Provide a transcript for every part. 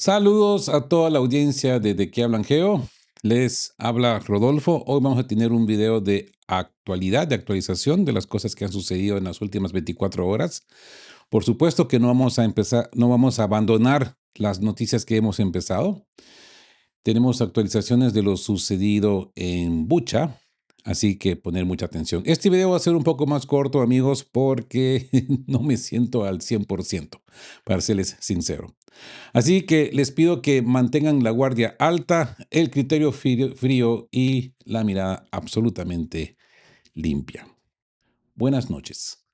Saludos a toda la audiencia de ¿De qué hablan Geo? Les habla Rodolfo. Hoy vamos a tener un video de actualidad, de actualización de las cosas que han sucedido en las últimas 24 horas. Por supuesto que no vamos a empezar, no vamos a abandonar las noticias que hemos empezado. Tenemos actualizaciones de lo sucedido en Bucha, así que poner mucha atención. Este video va a ser un poco más corto, amigos, porque no me siento al 100%, para serles sincero. Así que les pido que mantengan la guardia alta, el criterio frío y la mirada absolutamente limpia. Buenas noches.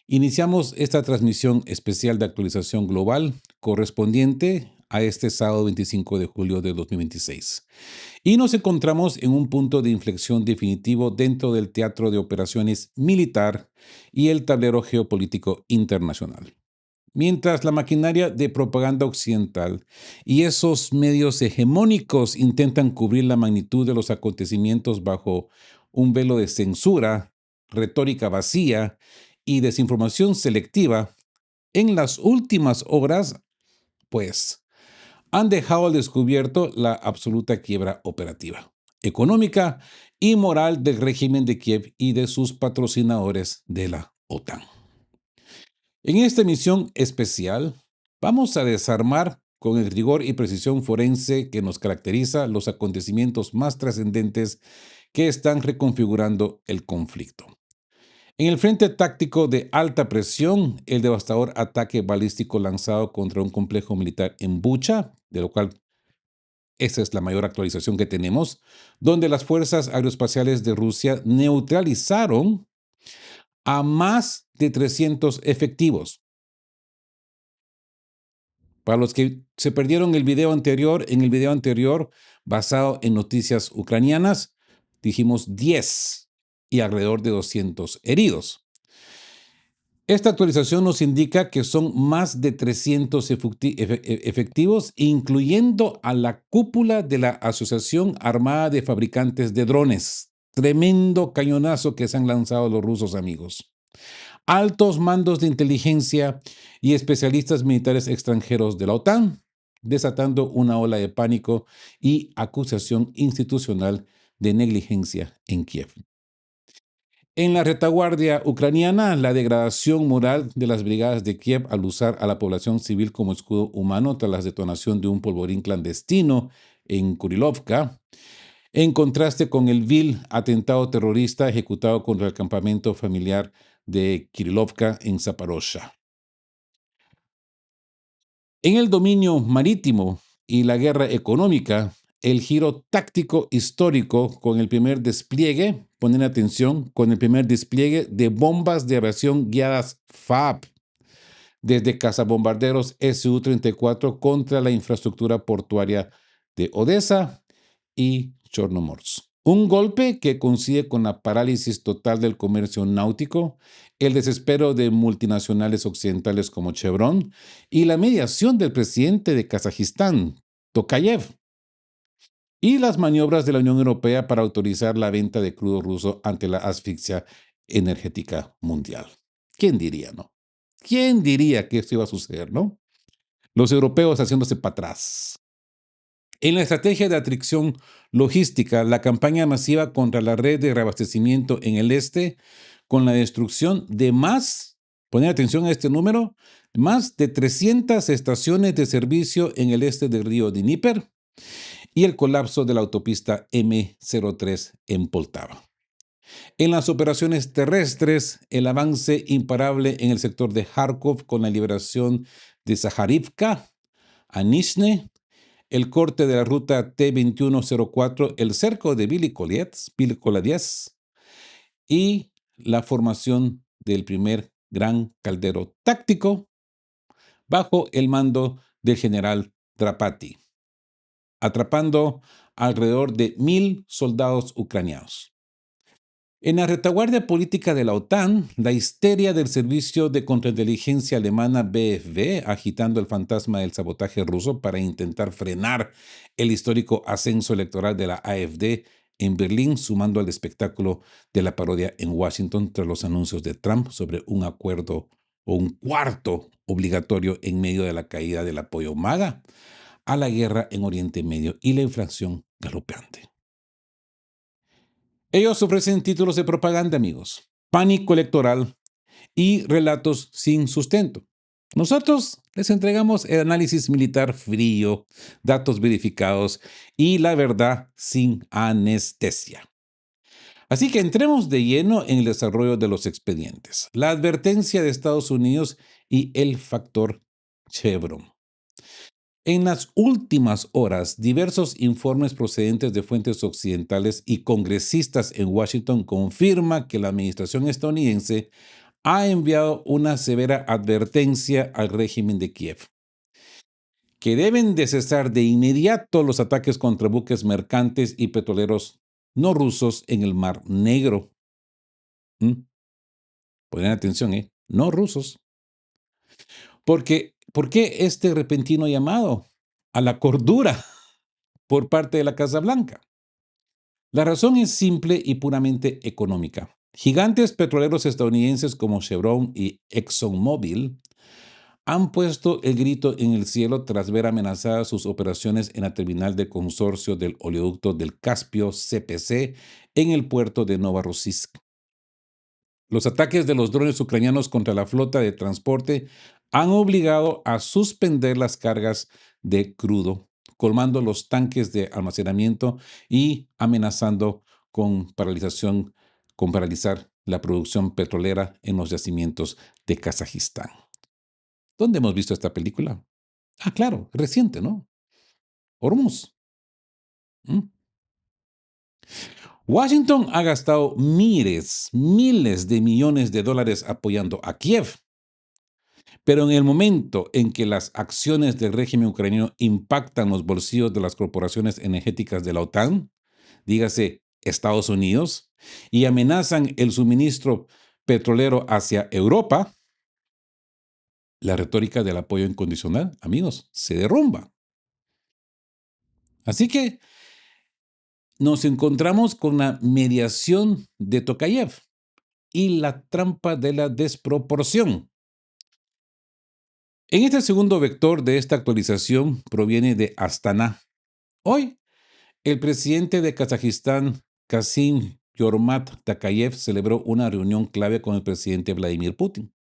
Iniciamos esta transmisión especial de actualización global correspondiente a este sábado 25 de julio de 2026. Y nos encontramos en un punto de inflexión definitivo dentro del teatro de operaciones militar y el tablero geopolítico internacional. Mientras la maquinaria de propaganda occidental y esos medios hegemónicos intentan cubrir la magnitud de los acontecimientos bajo un velo de censura, retórica vacía y desinformación selectiva, en las últimas horas, pues, han dejado al descubierto la absoluta quiebra operativa, económica y moral del régimen de Kiev y de sus patrocinadores de la OTAN. En esta emisión especial, vamos a desarmar con el rigor y precisión forense que nos caracteriza los acontecimientos más trascendentes que están reconfigurando el conflicto. En el frente táctico de alta presión, el devastador ataque balístico lanzado contra un complejo militar en Bucha, de lo cual esa es la mayor actualización que tenemos, donde las fuerzas aeroespaciales de Rusia neutralizaron a más de 300 efectivos. Para los que se perdieron en el video anterior, basado en noticias ucranianas, dijimos 10 y alrededor de 200 heridos. Esta actualización nos indica que son más de 300 efectivos, incluyendo a la cúpula de la Asociación Armada de Fabricantes de Drones. Tremendo cañonazo que se han lanzado los rusos, amigos. Altos mandos de inteligencia y especialistas militares extranjeros de la OTAN, desatando una ola de pánico y acusación institucional de negligencia en Kiev. En la retaguardia ucraniana, la degradación moral de las brigadas de Kiev al usar a la población civil como escudo humano tras la detonación de un polvorín clandestino en Kurilovka, en contraste con el vil atentado terrorista ejecutado contra el campamento familiar de Kirilovka en Zaporozhia. En el dominio marítimo y la guerra económica, el giro táctico histórico con el primer despliegue, ponen atención, con el primer despliegue de bombas de aviación guiadas FAB desde cazabombarderos Su-34 contra la infraestructura portuaria de Odessa y Chornomorsk. Un golpe que coincide con la parálisis total del comercio náutico, el desespero de multinacionales occidentales como Chevron y la mediación del presidente de Kazajistán, Tokayev, y las maniobras de la Unión Europea para autorizar la venta de crudo ruso ante la asfixia energética mundial. ¿Quién diría, no? ¿Quién diría que esto iba a suceder, no? Los europeos haciéndose para atrás. En la estrategia de atracción logística, la campaña masiva contra la red de reabastecimiento en el este, con la destrucción de poner atención a este número, más de 300 estaciones de servicio en el este del río Dníper y el colapso de la autopista M03 en Poltava. En las operaciones terrestres, el avance imparable en el sector de Kharkov con la liberación de Zakharivka, a Nizhny, el corte de la ruta T-2104, el cerco de Bilikoliets y la formación del primer gran caldero táctico bajo el mando del general Drapati, atrapando alrededor de 1,000 soldados ucranianos. En la retaguardia política de la OTAN, la histeria del servicio de contrainteligencia alemana BfV, agitando el fantasma del sabotaje ruso para intentar frenar el histórico ascenso electoral de la AfD en Berlín, sumando al espectáculo de la parodia en Washington tras los anuncios de Trump sobre un acuerdo o un cuarto obligatorio en medio de la caída del apoyo MAGA, a la guerra en Oriente Medio y la inflación galopante. Ellos ofrecen títulos de propaganda, amigos, pánico electoral y relatos sin sustento. Nosotros les entregamos el análisis militar frío, datos verificados y la verdad sin anestesia. Así que entremos de lleno en el desarrollo de los expedientes, la advertencia de Estados Unidos y el factor Chevron. En las últimas horas, diversos informes procedentes de fuentes occidentales y congresistas en Washington confirman que la administración estadounidense ha enviado una severa advertencia al régimen de Kiev, que deben de cesar de inmediato los ataques contra buques mercantes y petroleros no rusos en el Mar Negro. Ponen atención, no rusos. ¿Por qué este repentino llamado a la cordura por parte de la Casa Blanca? La razón es simple y puramente económica. Gigantes petroleros estadounidenses como Chevron y ExxonMobil han puesto el grito en el cielo tras ver amenazadas sus operaciones en la terminal de consorcio del oleoducto del Caspio CPC en el puerto de Novorossiysk. Los ataques de los drones ucranianos contra la flota de transporte han obligado a suspender las cargas de crudo, colmando los tanques de almacenamiento y amenazando con paralizar la producción petrolera en los yacimientos de Kazajistán. ¿Dónde hemos visto esta película? Ah, claro, reciente, ¿no? Hormuz. ¿Mm? Washington ha gastado miles de millones de dólares apoyando a Kiev. Pero en el momento en que las acciones del régimen ucraniano impactan los bolsillos de las corporaciones energéticas de la OTAN, dígase Estados Unidos, y amenazan el suministro petrolero hacia Europa, la retórica del apoyo incondicional, amigos, se derrumba. Así que nos encontramos con la mediación de Tokayev y la trampa de la desproporción. En este segundo vector de esta actualización proviene de Astana. Hoy, el presidente de Kazajistán, Kassym-Jomart Tokayev, celebró una reunión clave con el presidente Vladimir Putin.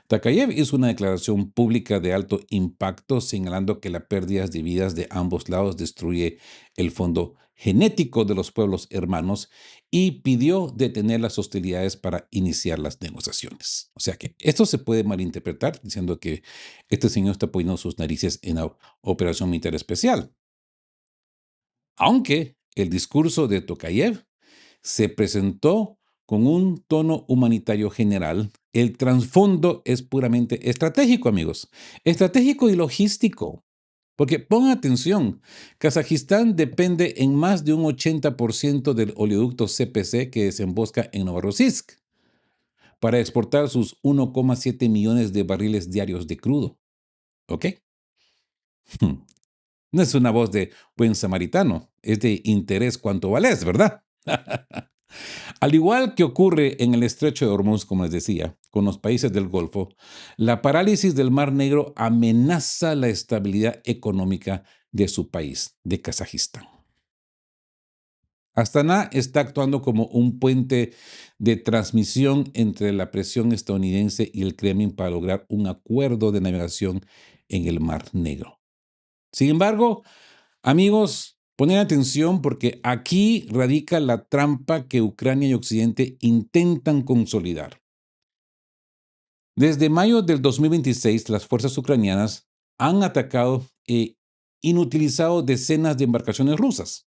Tokayev hizo una declaración pública de alto impacto señalando que la pérdida de vidas de ambos lados destruye el fondo genético de los pueblos hermanos y pidió detener las hostilidades para iniciar las negociaciones. O sea que esto se puede malinterpretar diciendo que este señor está poniendo sus narices en la operación militar especial. Aunque el discurso de Tokayev se presentó con un tono humanitario general, el trasfondo es puramente estratégico, amigos. Estratégico y logístico. Porque pongan atención, Kazajistán depende en más de un 80% del oleoducto CPC que desemboca en Novorossiysk para exportar sus 1,7 millones de barriles diarios de crudo. ¿Ok? No es una voz de buen samaritano, es de interés cuanto vales, ¿verdad? Al igual que ocurre en el estrecho de Hormuz, como les decía, con los países del Golfo, la parálisis del Mar Negro amenaza la estabilidad económica de su país, de Kazajistán. Astana está actuando como un puente de transmisión entre la presión estadounidense y el Kremlin para lograr un acuerdo de navegación en el Mar Negro. Sin embargo, amigos, ponen atención porque aquí radica la trampa que Ucrania y Occidente intentan consolidar. Desde mayo del 2026, las fuerzas ucranianas han atacado e inutilizado decenas de embarcaciones rusas,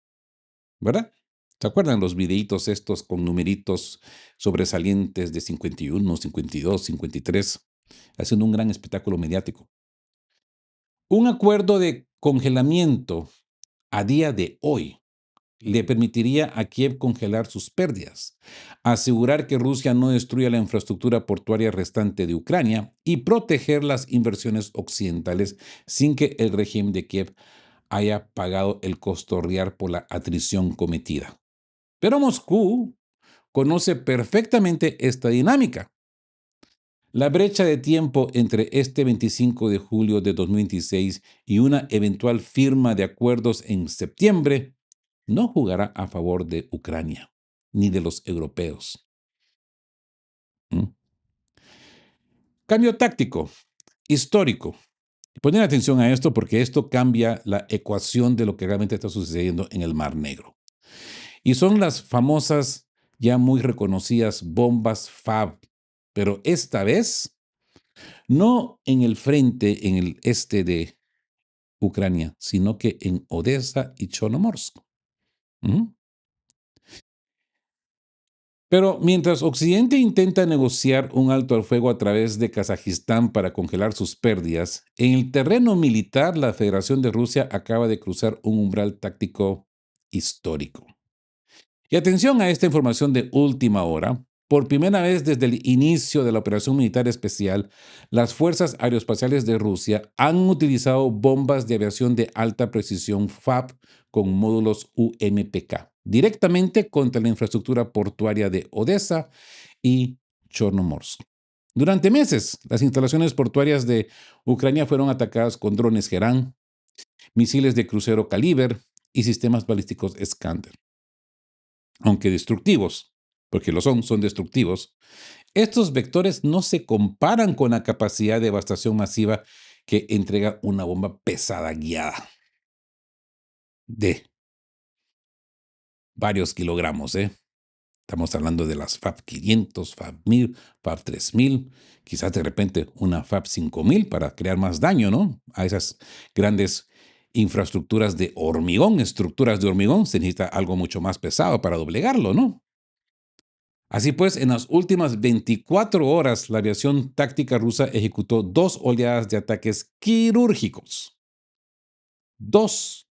¿verdad? ¿Se acuerdan los videitos estos con numeritos sobresalientes de 51, 52, 53, haciendo un gran espectáculo mediático? Un acuerdo de congelamiento a día de hoy le permitiría a Kiev congelar sus pérdidas, asegurar que Rusia no destruya la infraestructura portuaria restante de Ucrania y proteger las inversiones occidentales sin que el régimen de Kiev haya pagado el costo real por la atrición cometida. Pero Moscú conoce perfectamente esta dinámica. La brecha de tiempo entre este 25 de julio de 2026 y una eventual firma de acuerdos en septiembre no jugará a favor de Ucrania ni de los europeos. ¿Mm? Cambio táctico, histórico. Poner atención a esto porque esto cambia la ecuación de lo que realmente está sucediendo en el Mar Negro. Y son las famosas, ya muy reconocidas bombas FAB, pero esta vez no en el frente, en el este de Ucrania, sino que en Odessa y Chornomorsk. Ujú. Pero mientras Occidente intenta negociar un alto al fuego a través de Kazajistán para congelar sus pérdidas, en el terreno militar la Federación de Rusia acaba de cruzar un umbral táctico histórico. Y atención a esta información de última hora. Por primera vez desde el inicio de la operación militar especial, las fuerzas aeroespaciales de Rusia han utilizado bombas de aviación de alta precisión FAB con módulos UMPK directamente contra la infraestructura portuaria de Odessa y Chornomorsk. Durante meses, las instalaciones portuarias de Ucrania fueron atacadas con drones Gerán, misiles de crucero Kaliber y sistemas balísticos Iskander. Aunque destructivos, porque son destructivos, estos vectores no se comparan con la capacidad de devastación masiva que entrega una bomba pesada guiada de varios kilogramos, ¿eh? Estamos hablando de las FAB 500, FAB 1000, FAB 3000, quizás de repente una FAB 5000 para crear más daño, ¿no? A esas grandes infraestructuras de hormigón, estructuras de hormigón, se necesita algo mucho más pesado para doblegarlo, ¿no? Así pues, en las últimas 24 horas, la aviación táctica rusa ejecutó 2 oleadas de ataques quirúrgicos. 2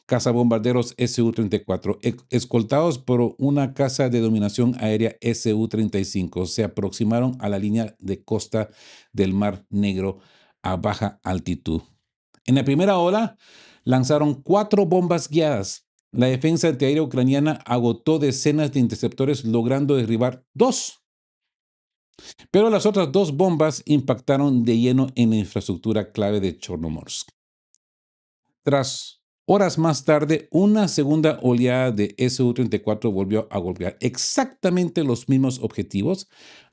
cazabombarderos Su-34, escoltados por una caza de dominación aérea Su-35, se aproximaron a la línea de costa del Mar Negro a baja altitud. En la primera ola, lanzaron 4 bombas guiadas. La defensa antiaérea ucraniana agotó decenas de interceptores, logrando derribar 2. Pero las otras 2 bombas impactaron de lleno en la infraestructura clave de Chornomorsk. Tras horas más tarde, una segunda oleada de Su-34 volvió a golpear exactamente los mismos objetivos,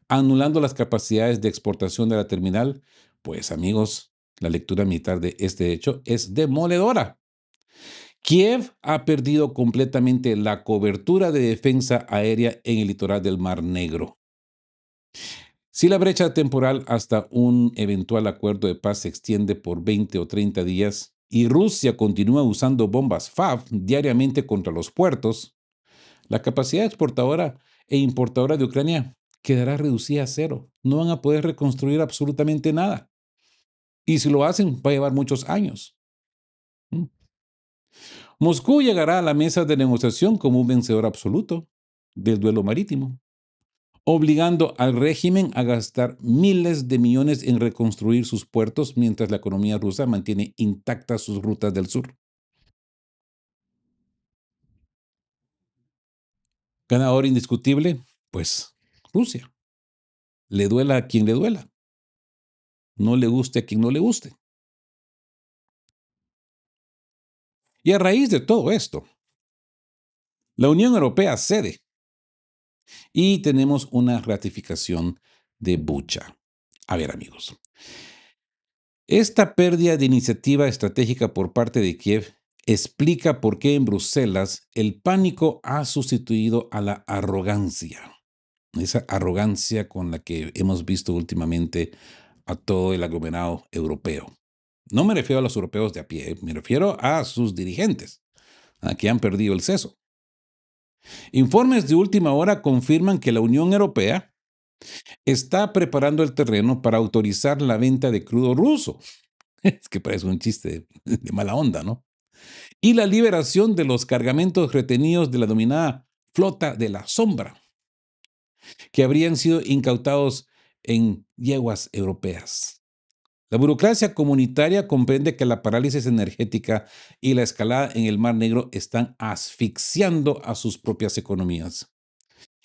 anulando las capacidades de exportación de la terminal. Pues amigos, la lectura militar de este hecho es demoledora. Kiev ha perdido completamente la cobertura de defensa aérea en el litoral del Mar Negro. Si la brecha temporal hasta un eventual acuerdo de paz se extiende por 20 o 30 días y Rusia continúa usando bombas FAB diariamente contra los puertos, la capacidad exportadora e importadora de Ucrania quedará reducida a cero. No van a poder reconstruir absolutamente nada. Y si lo hacen, va a llevar muchos años. ¿Mm? Moscú llegará a la mesa de negociación como un vencedor absoluto del duelo marítimo, obligando al régimen a gastar miles de millones en reconstruir sus puertos mientras la economía rusa mantiene intactas sus rutas del sur. Ganador indiscutible, pues Rusia. Le duela a quien le duela, no le guste a quien no le guste. Y a raíz de todo esto, la Unión Europea cede y tenemos una ratificación de Bucha. A ver, amigos, esta pérdida de iniciativa estratégica por parte de Kiev explica por qué en Bruselas el pánico ha sustituido a la arrogancia. Esa arrogancia con la que hemos visto últimamente a todo el aglomerado europeo. No me refiero a los europeos de a pie, me refiero a sus dirigentes, a que han perdido el seso. Informes de última hora confirman que la Unión Europea está preparando el terreno para autorizar la venta de crudo ruso. Es que parece un chiste de mala onda, ¿no? Y la liberación de los cargamentos retenidos de la denominada flota de la sombra, que habrían sido incautados en yeguas europeas. La burocracia comunitaria comprende que la parálisis energética y la escalada en el Mar Negro están asfixiando a sus propias economías.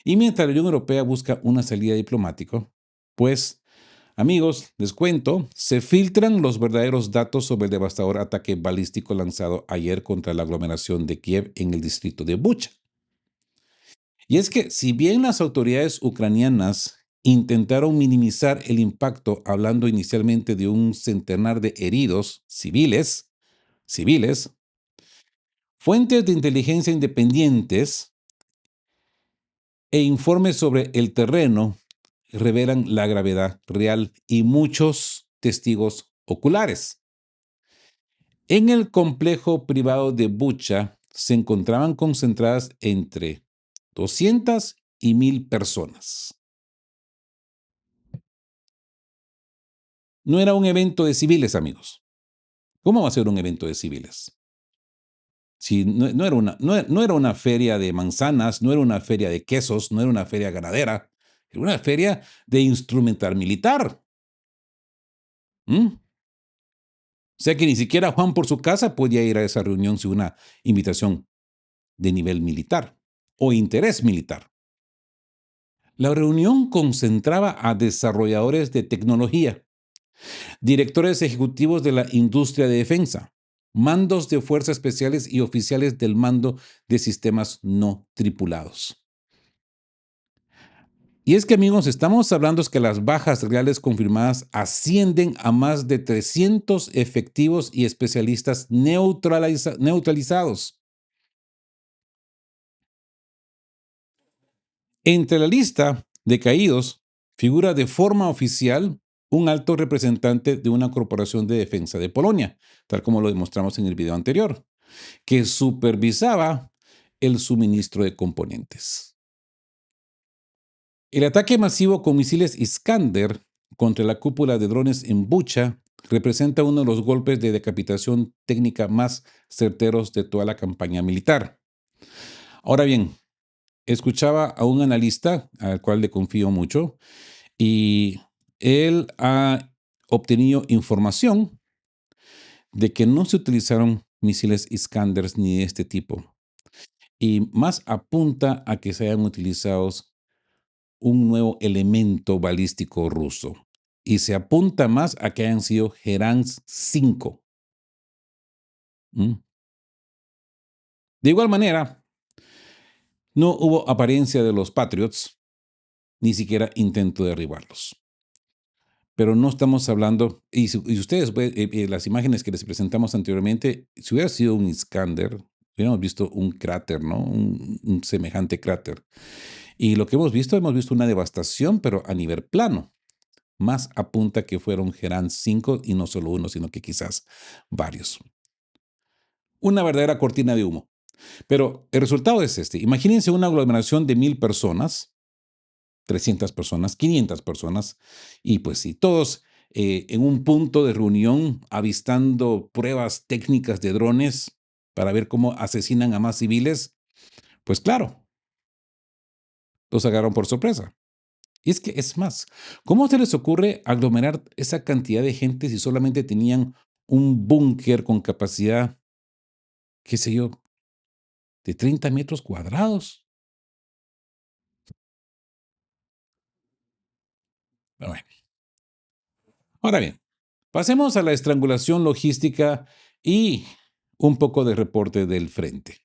Y mientras la Unión Europea busca una salida diplomática, pues Amigos, les cuento, se filtran los verdaderos datos sobre el devastador ataque balístico lanzado ayer contra la aglomeración de Kiev en el distrito de Bucha. Y es que si bien las autoridades ucranianas intentaron minimizar el impacto hablando inicialmente de un centenar de heridos civiles, fuentes de inteligencia independientes e informes sobre el terreno revelan la gravedad real y muchos testigos oculares. En el complejo privado de Bucha se encontraban concentradas entre 200 y 1000 personas. No era un evento de civiles, amigos. ¿Cómo va a ser un evento de civiles? Si no era una feria de manzanas, no era una feria de quesos, no era una feria ganadera, era una feria de instrumental militar. ¿Mm? O sea que ni siquiera Juan por su casa podía ir a esa reunión sin una invitación de nivel militar o interés militar. La reunión concentraba a desarrolladores de tecnología, directores ejecutivos de la industria de defensa, mandos de fuerzas especiales y oficiales del mando de sistemas no tripulados. Y es que, amigos, estamos hablando es que las bajas reales confirmadas ascienden a más de 300 efectivos y especialistas neutralizados. Entre la lista de caídos figura de forma oficial un alto representante de una corporación de defensa de Polonia, tal como lo demostramos en el video anterior, que supervisaba el suministro de componentes. El ataque masivo con misiles Iskander contra la cúpula de drones en Bucha representa uno de los golpes de decapitación técnica más certeros de toda la campaña militar. Ahora bien, escuchaba a un analista al cual le confío mucho y él ha obtenido información de que no se utilizaron misiles Iskanders ni de este tipo y más apunta a que se hayan utilizado un nuevo elemento balístico ruso y se apunta más a que hayan sido Gerans 5. ¿Mm? De igual manera, no hubo apariencia de los Patriots, ni siquiera intento de derribarlos. Pero no estamos hablando, y ustedes, las imágenes que les presentamos anteriormente, si hubiera sido un Iskander, hubiéramos visto un cráter, ¿no? Un semejante cráter. Y lo que hemos visto una devastación, pero a nivel plano. Más apunta que fueron Gerán 5 y no solo uno, sino que quizás varios. Una verdadera cortina de humo. Pero el resultado es este. Imagínense una aglomeración de 1000 personas, 300 personas, 500 personas, y pues sí, todos en un punto de reunión avistando pruebas técnicas de drones para ver cómo asesinan a más civiles, pues claro, los agarraron por sorpresa. Y es que es más, ¿cómo se les ocurre aglomerar esa cantidad de gente si solamente tenían un búnker con capacidad, qué sé yo, de 30 metros cuadrados? Bueno, ahora bien, pasemos a la estrangulación logística y un poco de reporte del frente.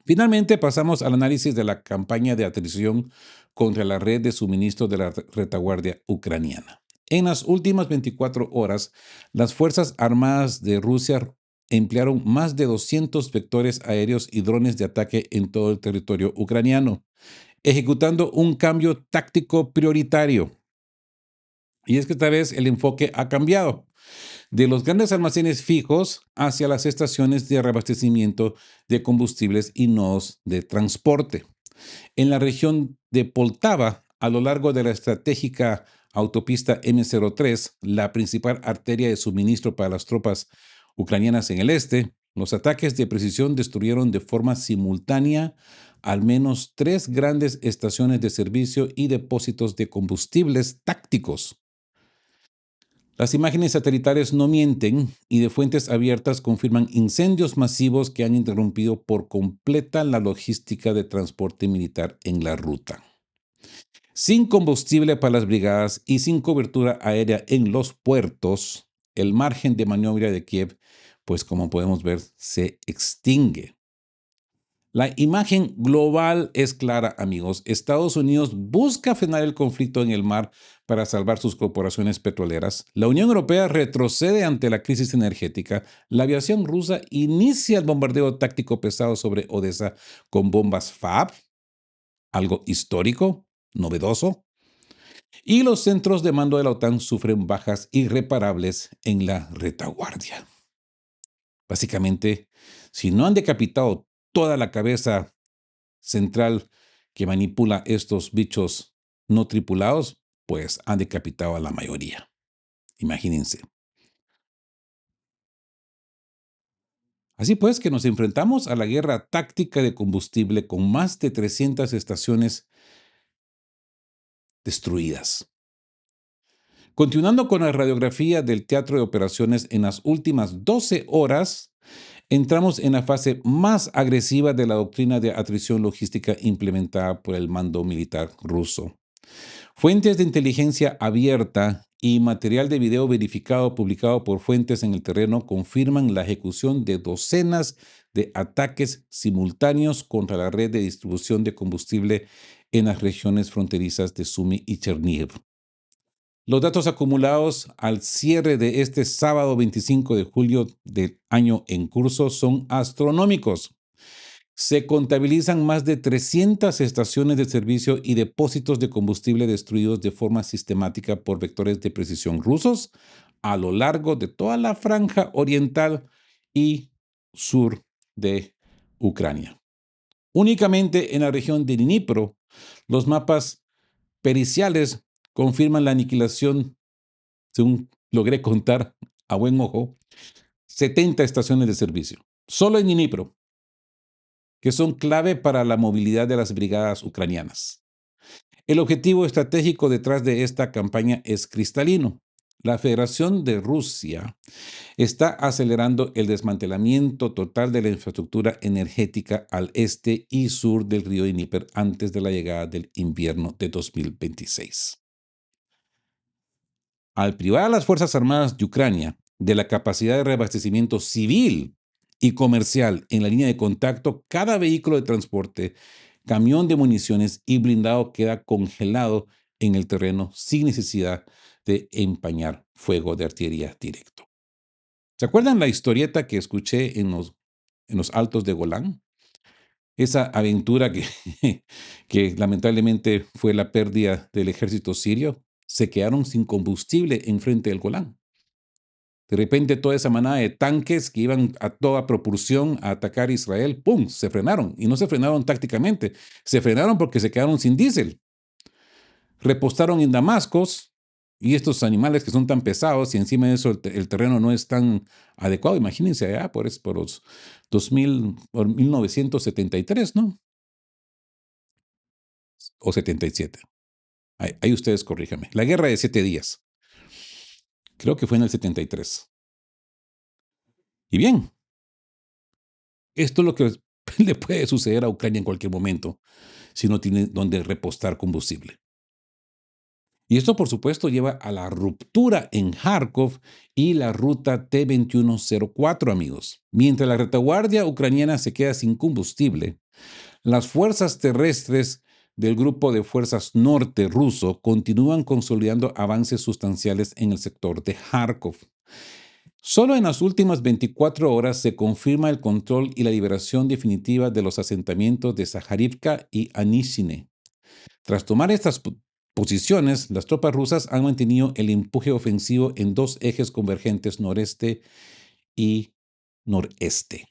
Finalmente pasamos al análisis de la campaña de atrición contra la red de suministro de la retaguardia ucraniana. En las últimas 24 horas, las Fuerzas Armadas de Rusia emplearon más de 200 vectores aéreos y drones de ataque en todo el territorio ucraniano, ejecutando un cambio táctico prioritario. Y es que esta vez el enfoque ha cambiado de los grandes almacenes fijos hacia las estaciones de reabastecimiento de combustibles y nodos de transporte. En la región de Poltava, a lo largo de la estratégica autopista M03, la principal arteria de suministro para las tropas ucranianas en el este, los ataques de precisión destruyeron de forma simultánea al menos 3 grandes estaciones de servicio y depósitos de combustibles tácticos. Las imágenes satelitales no mienten y de fuentes abiertas confirman incendios masivos que han interrumpido por completa la logística de transporte militar en la ruta. Sin combustible para las brigadas y sin cobertura aérea en los puertos, el margen de maniobra de Kiev, pues como podemos ver, se extingue. La imagen global es clara, amigos. Estados Unidos busca frenar el conflicto en el mar para salvar sus corporaciones petroleras. La Unión Europea retrocede ante la crisis energética. La aviación rusa inicia el bombardeo táctico pesado sobre Odessa con bombas FAB, algo histórico, novedoso. Y los centros de mando de la OTAN sufren bajas irreparables en la retaguardia. Básicamente, si no han decapitado toda la cabeza central que manipula estos bichos no tripulados, pues han decapitado a la mayoría. Imagínense. Así pues que nos enfrentamos a la guerra táctica de combustible con más de 300 estaciones destruidas. Continuando con la radiografía del teatro de operaciones, en las últimas 12 horas entramos en la fase más agresiva de la doctrina de atrición logística implementada por el mando militar ruso. Fuentes de inteligencia abierta y material de video verificado publicado por fuentes en el terreno confirman la ejecución de docenas de ataques simultáneos contra la red de distribución de combustible en las regiones fronterizas de Sumy y Chernihiv. Los datos acumulados al cierre de este sábado 25 de julio del año en curso son astronómicos. Se contabilizan más de 300 estaciones de servicio y depósitos de combustible destruidos de forma sistemática por vectores de precisión rusos a lo largo de toda la franja oriental y sur de Ucrania. Únicamente en la región de Dnipro, los mapas periciales confirman la aniquilación, según logré contar a buen ojo, 70 estaciones de servicio. Solo en Dnipro, que son clave para la movilidad de las brigadas ucranianas. El objetivo estratégico detrás de esta campaña es cristalino. La Federación de Rusia está acelerando el desmantelamiento total de la infraestructura energética al este y sur del río Dnieper antes de la llegada del invierno de 2026. Al privar a las Fuerzas Armadas de Ucrania de la capacidad de reabastecimiento civil y comercial en la línea de contacto, cada vehículo de transporte, camión de municiones y blindado queda congelado en el terreno sin necesidad de empañar fuego de artillería directo. ¿Se acuerdan la historieta que escuché en los altos de Golán? Esa aventura que lamentablemente fue la pérdida del ejército sirio. Se quedaron sin combustible enfrente del Golán. De repente toda esa manada de tanques que iban a toda propulsión a atacar a Israel, ¡pum!, se frenaron. Y no se frenaron tácticamente, se frenaron porque se quedaron sin diésel. Repostaron en Damascos y estos animales que son tan pesados y encima de eso el terreno no es tan adecuado. Imagínense allá por los 2000, por 1973, ¿no? O 77. Ahí ustedes corríjanme. La guerra de 7 días. Creo que fue en el 73. Y bien, esto es lo que le puede suceder a Ucrania en cualquier momento si no tiene donde repostar combustible. Y esto, por supuesto, lleva a la ruptura en Kharkov y la ruta T-2104, amigos. Mientras la retaguardia ucraniana se queda sin combustible, las fuerzas terrestres del Grupo de Fuerzas Norte ruso continúan consolidando avances sustanciales en el sector de Kharkov. Solo en las últimas 24 horas se confirma el control y la liberación definitiva de los asentamientos de Saharivka y Anishine. Tras tomar estas posiciones, las tropas rusas han mantenido el empuje ofensivo en dos ejes convergentes noreste y noreste,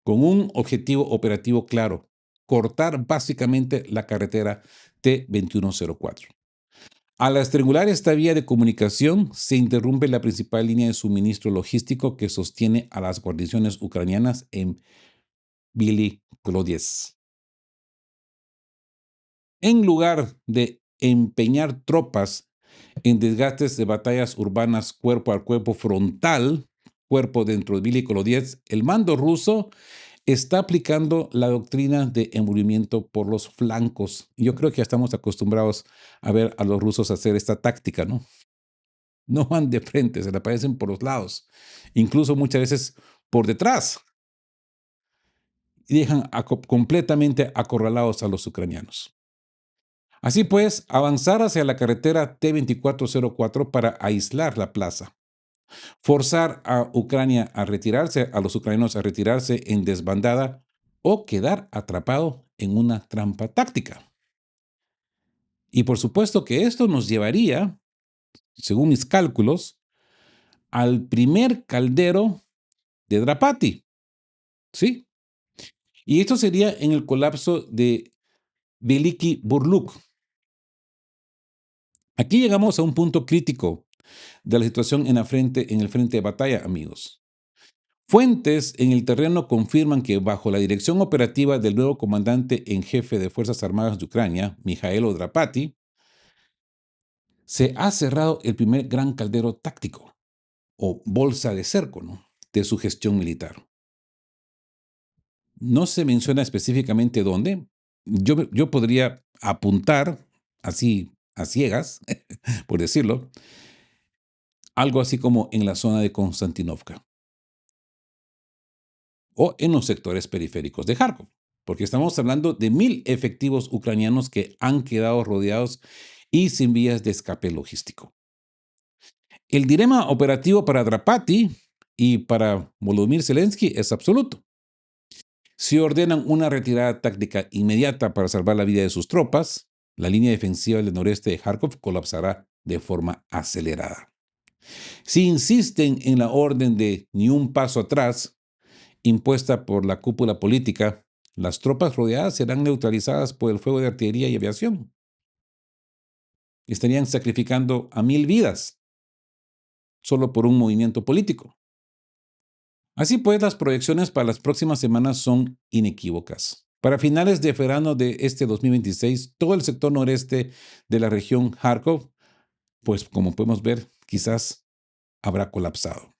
con un objetivo operativo claro: cortar básicamente la carretera T-2104. Al estrangular esta vía de comunicación, se interrumpe la principal línea de suministro logístico que sostiene a las guarniciones ucranianas en Bielorrusia. En lugar de empeñar tropas en desgastes de batallas urbanas cuerpo a cuerpo frontal, cuerpo dentro de Bielorrusia, el mando ruso está aplicando la doctrina de envolvimiento por los flancos. Yo creo que ya estamos acostumbrados a ver a los rusos hacer esta táctica, ¿no? No van de frente, se le aparecen por los lados, incluso muchas veces por detrás, y dejan completamente acorralados a los ucranianos. Así pues, avanzar hacia la carretera T-2404 para aislar la plaza, forzar a Ucrania a retirarse, a los ucranianos a retirarse en desbandada o quedar atrapado en una trampa táctica. Y por supuesto que esto nos llevaría, según mis cálculos, al primer caldero de Drapati, ¿sí? Y esto sería en el colapso de Veliki Burluk. Aquí llegamos a un punto crítico de la situación en el frente de batalla, amigos. Fuentes en el terreno confirman que bajo la dirección operativa del nuevo comandante en jefe de Fuerzas Armadas de Ucrania, Mijailo Drapati, se ha cerrado el primer gran caldero táctico, o bolsa de cerco, ¿no?, de su gestión militar. No se menciona específicamente dónde. Yo podría apuntar, así a ciegas, por decirlo, algo así como en la zona de Konstantinovka o en los sectores periféricos de Kharkov, porque estamos hablando de 1,000 efectivos ucranianos que han quedado rodeados y sin vías de escape logístico. El dilema operativo para Drapati y para Volodymyr Zelensky es absoluto. Si ordenan una retirada táctica inmediata para salvar la vida de sus tropas, la línea defensiva del noreste de Kharkov colapsará de forma acelerada. Si insisten en la orden de ni un paso atrás, impuesta por la cúpula política, las tropas rodeadas serán neutralizadas por el fuego de artillería y aviación. Estarían sacrificando a 1,000 vidas solo por un movimiento político. Así pues, las proyecciones para las próximas semanas son inequívocas. Para finales de verano de este 2026, todo el sector noreste de la región Kharkov, pues como podemos ver, quizás habrá colapsado,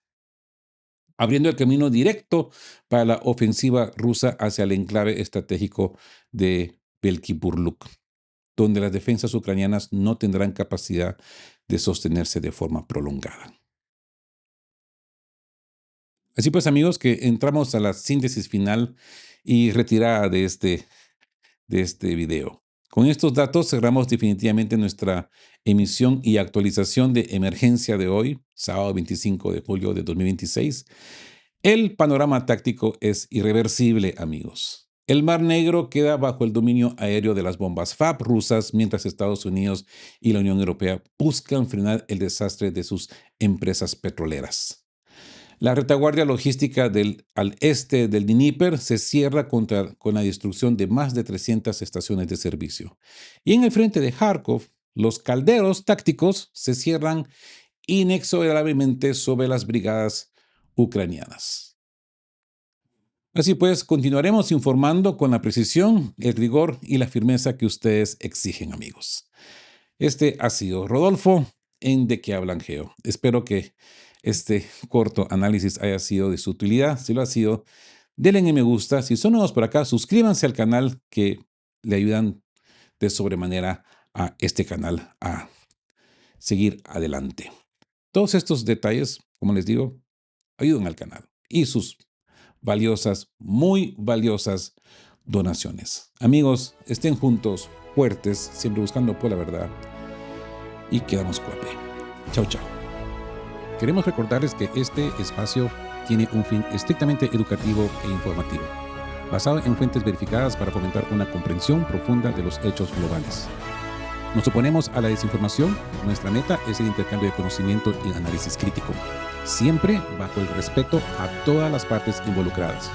abriendo el camino directo para la ofensiva rusa hacia el enclave estratégico de Belki-Burluk, donde las defensas ucranianas no tendrán capacidad de sostenerse de forma prolongada. Así pues, amigos, que entramos a la síntesis final y retirada de este video. Con estos datos cerramos definitivamente nuestra emisión y actualización de emergencia de hoy, sábado 25 de julio de 2026. El panorama táctico es irreversible, amigos. El Mar Negro queda bajo el dominio aéreo de las bombas FAB rusas, mientras Estados Unidos y la Unión Europea buscan frenar el desastre de sus empresas petroleras. La retaguardia logística al este del Dníper se cierra con la destrucción de más de 300 estaciones de servicio. Y en el frente de Kharkov, los calderos tácticos se cierran inexorablemente sobre las brigadas ucranianas. Así pues, continuaremos informando con la precisión, el rigor y la firmeza que ustedes exigen, amigos. Este ha sido Rodolfo en De Qué Hablan Geo. Espero que este corto análisis haya sido de su utilidad. Si lo ha sido, denle en me gusta. Si son nuevos por acá, suscríbanse al canal, que le ayudan de sobremanera a este canal a seguir adelante. Todos estos detalles, como les digo, ayudan al canal y sus valiosas, muy valiosas donaciones. Amigos, estén juntos, fuertes, siempre buscando por la verdad, y quedamos cuate. Chao, chao. Queremos recordarles que este espacio tiene un fin estrictamente educativo e informativo, basado en fuentes verificadas para fomentar una comprensión profunda de los hechos globales. Nos oponemos a la desinformación. Nuestra meta es el intercambio de conocimiento y análisis crítico, siempre bajo el respeto a todas las partes involucradas.